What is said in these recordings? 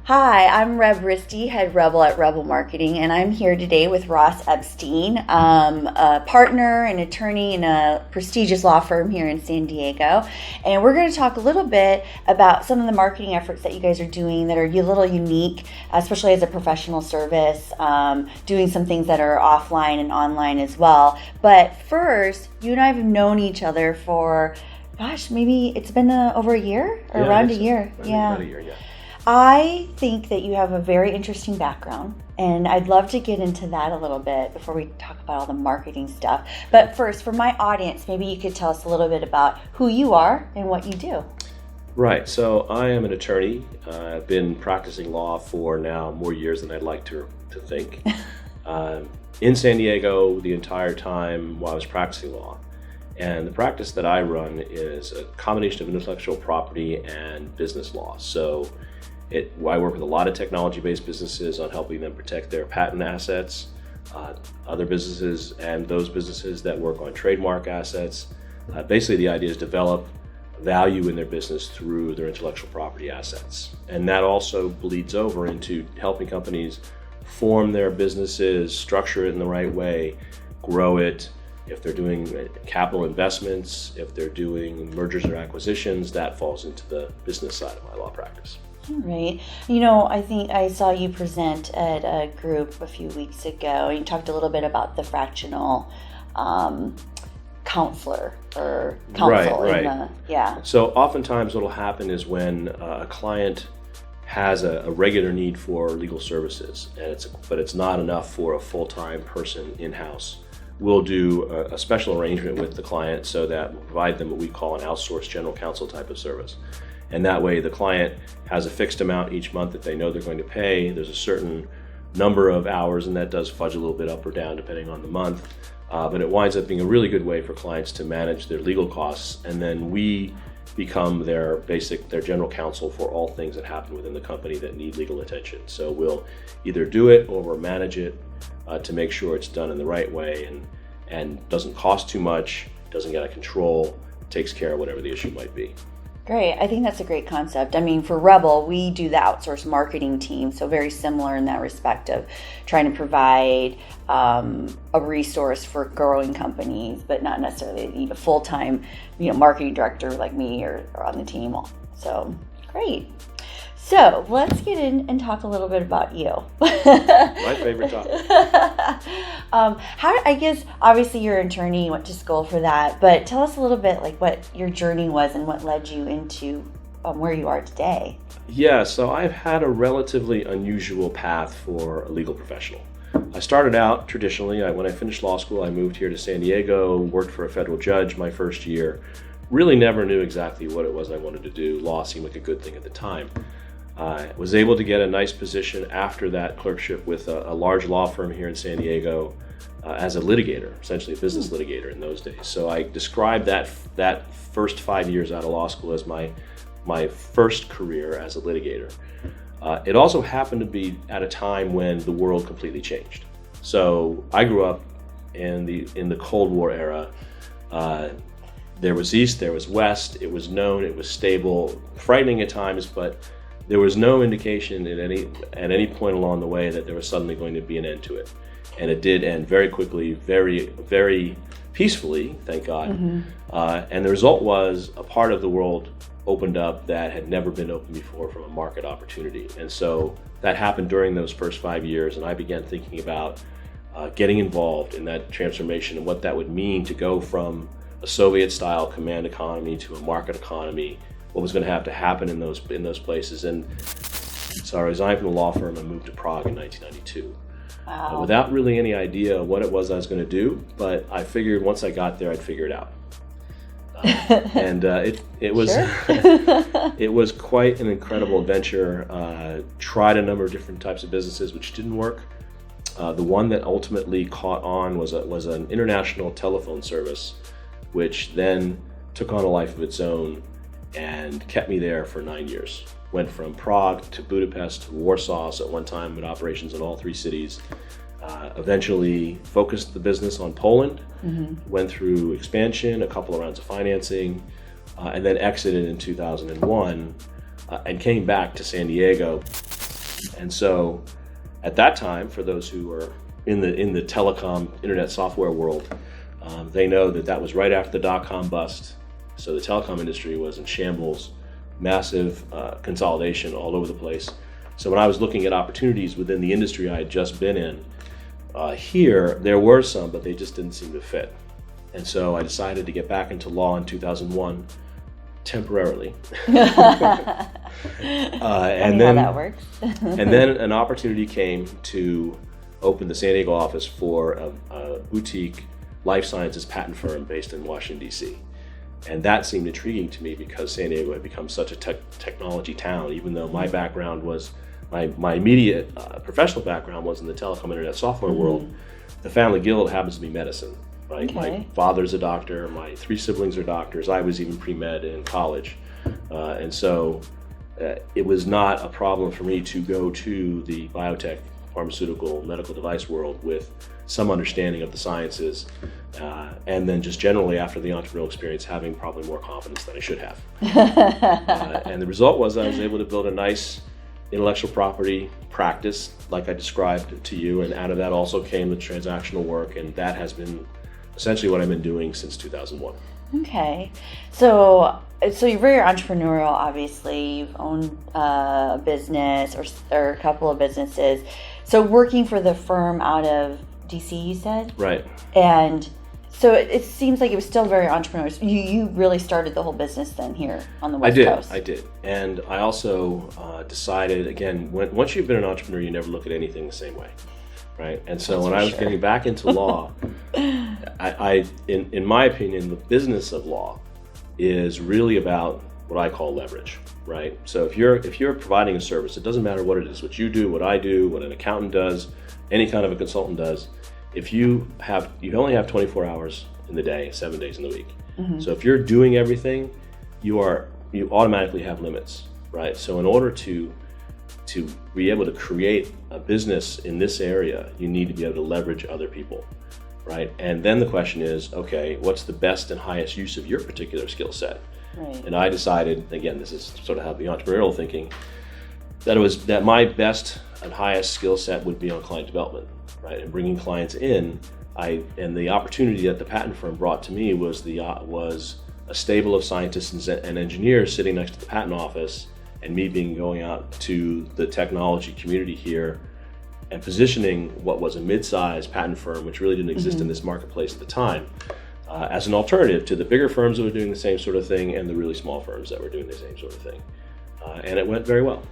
Hi, I'm Reb Risty, head REBL at REBL Marketing, and I'm here today with Ross Epstein, a partner and attorney in a prestigious law firm here in San Diego. And we're going to talk a little bit about some of the marketing efforts that you guys are doing that are a little unique, especially as a professional service, doing some things that are offline and online as well. But first, you and I have known each other for, maybe it's been over a year or around a year. About a year, yeah. I think that you have a very interesting background, and I'd love to get into that a little bit before we talk about all the marketing stuff. But first, for my audience, maybe you could tell us a little bit about who you are and what you do. Right, so I am an attorney. I've been practicing law for now more years than I'd like to think. In San Diego the entire time while I was practicing law. And the practice that I run is a combination of intellectual property and business law. So I work with a lot of technology-based businesses on helping them protect their patent assets, other businesses and those businesses that work on trademark assets. Basically, the idea is develop value in their business through their intellectual property assets. And that also bleeds over into helping companies form their businesses, structure it in the right way, grow it. If they're doing capital investments, if they're doing mergers or acquisitions, that falls into the business side of my law practice. Right. You know, I think I saw you present at a group a few weeks ago, and you talked a little bit about the fractional counselor or counsel. Right. So oftentimes what will happen is when a client has a regular need for legal services, but it's not enough for a full-time person in-house. We'll do a special arrangement with the client so that we'll provide them what we call an outsourced general counsel type of service. And that way the client has a fixed amount each month that they know they're going to pay. There's a certain number of hours, and that does fudge a little bit up or down depending on the month. But it winds up being a really good way for clients to manage their legal costs. And then we become their general counsel for all things that happen within the company that need legal attention. So we'll either do it or we'll manage it to make sure it's done in the right way and doesn't cost too much, doesn't get out of control, takes care of whatever the issue might be. Great. I think that's a great concept. I mean, for REBL, we do the outsourced marketing team, so very similar in that respect of trying to provide a resource for growing companies, but not necessarily need a full-time, marketing director like me or on the team. So, great. So let's get in and talk a little bit about you. My favorite topic. I guess obviously you're an attorney, you went to school for that, but tell us a little bit like what your journey was and what led you into where you are today. Yeah, so I've had a relatively unusual path for a legal professional. I started out traditionally. When I finished law school, I moved here to San Diego, worked for a federal judge my first year. Really never knew exactly what it was I wanted to do. Law seemed like a good thing at the time. I was able to get a nice position after that clerkship with a large law firm here in San Diego as a litigator, essentially a business litigator in those days. So I described that first 5 years out of law school as my first career as a litigator. It also happened to be at a time when the world completely changed. So I grew up in the Cold War era. There was East, there was West. It was known, it was stable, frightening at times, but there was no indication at any point along the way that there was suddenly going to be an end to it. And it did end very quickly, very, very peacefully, thank God. Mm-hmm. And the result was a part of the world opened up that had never been opened before from a market opportunity. And so that happened during those first 5 years, and I began thinking about getting involved in that transformation and what that would mean to go from a Soviet-style command economy to a market economy. What was going to have to happen in those places. And so I resigned from the law firm and moved to Prague in 1992. Wow. Without really any idea what it was I was going to do, but I figured once I got there I'd figure it out. And it was it was quite an incredible adventure. Tried a number of different types of businesses which didn't work. The one that ultimately caught on was an international telephone service, which then took on a life of its own and kept me there for 9 years. Went from Prague to Budapest to Warsaw, so at one time with operations in all three cities. Eventually focused the business on Poland, went through expansion, a couple of rounds of financing, and then exited in 2001 and came back to San Diego. And so at that time, for those who were in the telecom internet software world, they know that was right after the dot-com bust. So the telecom industry was in shambles, massive consolidation all over the place. So when I was looking at opportunities within the industry I had just been in, here there were some, but they just didn't seem to fit. And so I decided to get back into law in 2001, temporarily. And then how that works. and then an opportunity came to open the San Diego office for a boutique life sciences patent firm based in Washington, D.C. And that seemed intriguing to me because San Diego had become such a technology town, even though my background was, my immediate professional background was in the telecom internet software world. The family guild happens to be medicine, right? Okay. My father's a doctor, my 3 siblings are doctors, I was even pre-med in college. And so it was not a problem for me to go to the biotech, pharmaceutical, medical device world with some understanding of the sciences, and then just generally after the entrepreneurial experience having probably more confidence than I should have. And the result was I was able to build a nice intellectual property practice like I described to you, and out of that also came the transactional work, and that has been essentially what I've been doing since 2001. Okay, so you're very entrepreneurial. Obviously, you've owned a business or a couple of businesses. So working for the firm out of DC, you said? Right. And so it seems like it was still very entrepreneurial. You really started the whole business then here on the West Coast. I did. And I also decided, again, once you've been an entrepreneur, you never look at anything the same way, right? And so when I was getting back into law, in my opinion, the business of law is really about what I call leverage, right? So if you're providing a service, it doesn't matter what it is, what you do, what I do, what an accountant does, any kind of a consultant does. If you only have 24 hours in the day, 7 days in the week. Mm-hmm. So if you're doing everything, you automatically have limits, right? So in order to be able to create a business in this area, you need to be able to leverage other people, right? And then the question is, okay, what's the best and highest use of your particular skill set? Right. And I decided, again, this is sort of how the entrepreneurial thinking, that my best and highest skill set would be on client development, right? And bringing clients in. And the opportunity that the patent firm brought to me was a stable of scientists and engineers sitting next to the patent office, and me going out to the technology community here and positioning what was a mid-sized patent firm, which really didn't exist in this marketplace at the time, as an alternative to the bigger firms that were doing the same sort of thing and the really small firms that were doing the same sort of thing. And it went very well.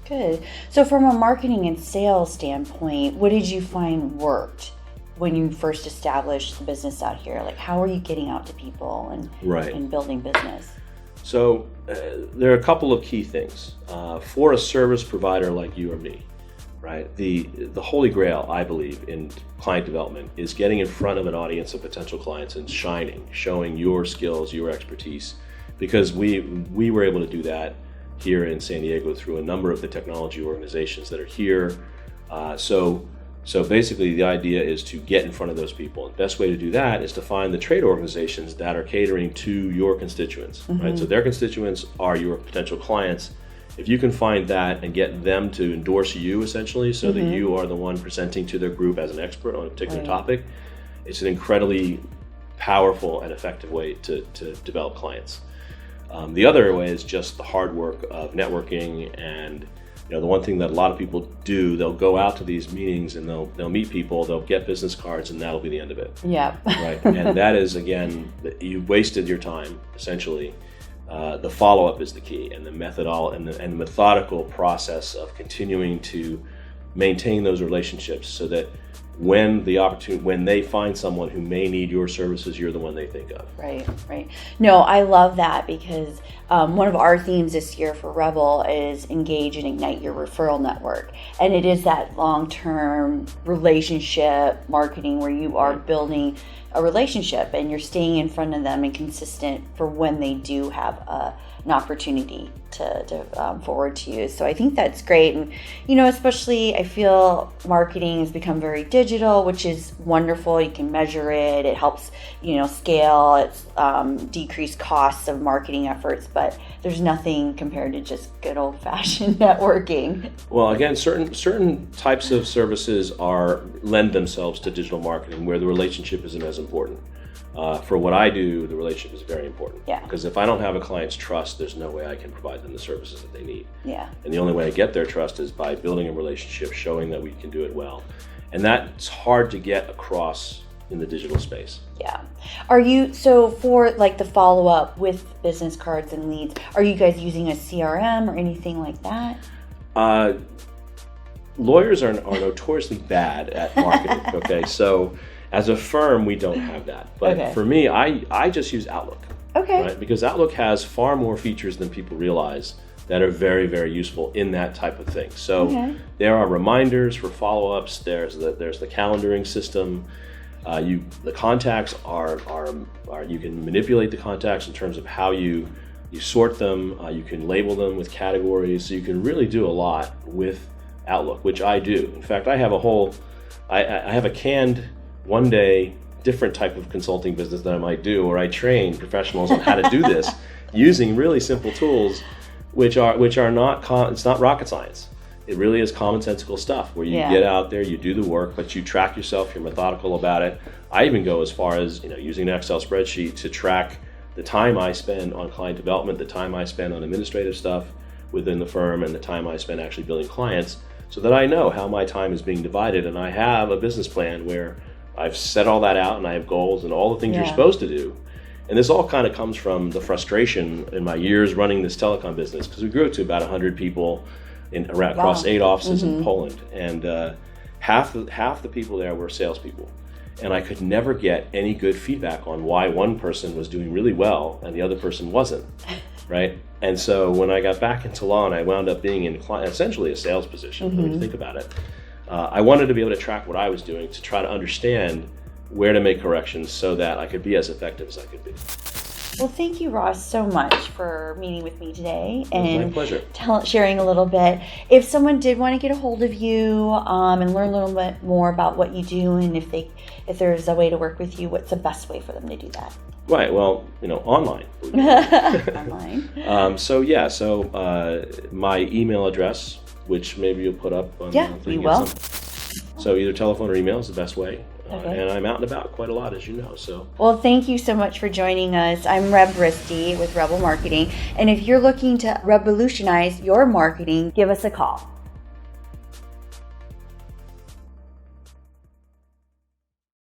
Good. So from a marketing and sales standpoint, what did you find worked when you first established the business out here? Like, how are you getting out to people and building business? So there are a couple of key things. For a service provider like you or me, right? The holy grail, I believe, in client development is getting in front of an audience of potential clients and showing your skills, your expertise, because we were able to do that here in San Diego through a number of the technology organizations that are here. So basically the idea is to get in front of those people. And the best way to do that is to find the trade organizations that are catering to your constituents, right? So their constituents are your potential clients. If you can find that and get them to endorse you essentially so that you are the one presenting to their group as an expert on a particular topic, it's an incredibly powerful and effective way to develop clients. The other way is just the hard work of networking, and the one thing that a lot of people do, they'll go out to these meetings and they'll meet people, they'll get business cards, and that'll be the end of it. Yeah. Right. And that is, again, you wasted your time essentially. The follow-up is the key, and the methodical process of continuing to maintain those relationships so that when they find someone who may need your services, you're the one they think of. Right. No, I love that because one of our themes this year for REBL is engage and ignite your referral network. And it is that long-term relationship marketing where you are building a relationship, and you're staying in front of them and consistent for when they do have an opportunity to forward to you. So I think that's great. And, especially I feel marketing has become very digital, which is wonderful. You can measure it. It helps, scale. It's decreased costs of marketing efforts, but there's nothing compared to just good old-fashioned networking. Well, again, certain types of services lend themselves to digital marketing where the relationship isn't as important. For what I do, the relationship is very important. Yeah. Because if I don't have a client's trust, there's no way I can provide them the services that they need. Yeah. And the only way I get their trust is by building a relationship, showing that we can do it well. And that's hard to get across in the digital space. Yeah. So for like the follow-up with business cards and leads, are you guys using a CRM or anything like that? Lawyers are notoriously bad at marketing, okay? So as a firm, we don't have that. But for me, I just use Outlook. Okay. Right? Because Outlook has far more features than people realize that are very, very useful in that type of thing. So there are reminders for follow-ups. There's the calendaring system. The contacts are you can manipulate the contacts in terms of how you sort them. You can label them with categories. So you can really do a lot with Outlook, which I do. In fact, I have I have a canned one-day different type of consulting business that I might do, where I train professionals on how to do this using really simple tools, which are not it's not rocket science. It really is commonsensical stuff where you get out there, you do the work, but you track yourself, you're methodical about it. I even go as far as using an Excel spreadsheet to track the time I spend on client development, the time I spend on administrative stuff within the firm, and the time I spend actually building clients, so that I know how my time is being divided, and I have a business plan where I've set all that out and I have goals and all the things you're supposed to do. And this all kind of comes from the frustration in my years running this telecom business, because we grew to about 100 people across 8 offices in Poland, and half the people there were salespeople. And I could never get any good feedback on why one person was doing really well and the other person wasn't, right? And so when I got back into law and I wound up being in essentially a sales position, when you think about it, I wanted to be able to track what I was doing to try to understand where to make corrections so that I could be as effective as I could be. Well, thank you, Ross, so much for meeting with me today and my pleasure. Sharing a little bit. If someone did want to get a hold of you and learn a little bit more about what you do, and if there's a way to work with you, what's the best way for them to do that? Right. Well, online. Online. So my email address, which maybe you'll put up on the thing. We will. So either telephone or email is the best way. And I'm out and about quite a lot, as you know. So. Well, thank you so much for joining us. I'm Reb Risty with REBL Marketing. And if you're looking to revolutionize your marketing, give us a call.